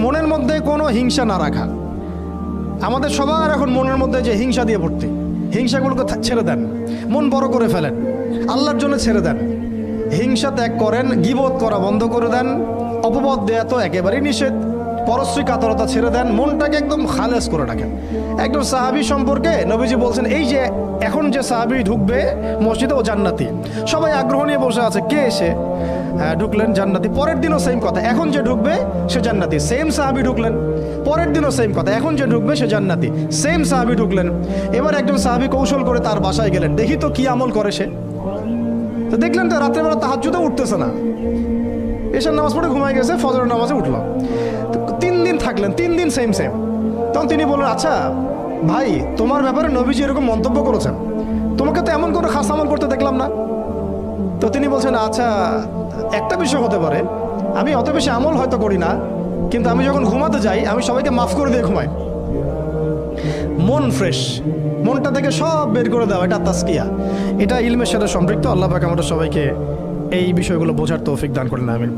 মনের মধ্যে কোনো হিংসা না রাখা। আমাদের সবার এখন মনের মধ্যে যে হিংসা দিয়ে ভর্তি, হিংসাগুলোকে ছেড়ে দেন, মন বড় করে ফেলেন, আল্লাহর জন্য ছেড়ে দেন। হিংসা ত্যাগ করেন, গীবত করা বন্ধ করে দেন, অপবাদ দেয়া তো একেবারেই নিষেধ, পরশ্রী কাতরতা ছেড়ে দেন, মনটাকে একদম খালেস করে রাখেন। একজন সাহাবী সম্পর্কে নবীজি বলছেন, এই যে এখন যে সাহাবী ঢুকবে মসজিদে ও জান্নাতি। সবাই আগ্রহ নিয়ে বসে আছে, কে এসে ঢুকলেন জান্নাতি। পরের দিনও সেম কথা, এখন যে ঢুকবে সে জান্নাতি। সেম সাহাবী ঢুকলেন, পরের দিনও সেম কথা, এখন যে ঢুকবে সে জান্নাতি। সেম সাহাবী ঢুকলেন। এবার একজন সাহাবী কৌশল করে তার বাসায় গেলেন, দেখি তো কি আমল করে সে। তো দেখলেন তো রাত্রেবেলা তাহাজ্জুদে উঠতেছে না, এশার নামাজ পড়ে ঘুমাই গেছে, ফজরের নামাজে উঠলো। 3 দিন থাকলেন, 3 দিন সেম সেম। তখন তিনি বললেন, আচ্ছা ভাই, তোমার ব্যাপারে নবীজি এরকম মন্তব্য করেছেন, তোমাকে তো এমন কোনো খাস আমল করতে দেখলাম না। তো তিনি বলছেন, আচ্ছা একটা বিষয় হতে পারে, আমি অত বেশি আমল হয়তো করি না, কিন্তু আমি যখন ঘুমাতে যাই আমি সবাইকে মাফ করে দিয়ে ঘুমাই। মন ফ্রেশ, মনটা থেকে সব বের করে দেওয়া, এটা তাসকিয়া, এটা ইলমের সাথে সম্পৃক্ত। আল্লাহ পাক আমাদের সবাইকে এই বিষয়গুলো বোঝার তৌফিক দান করেন, আমিন।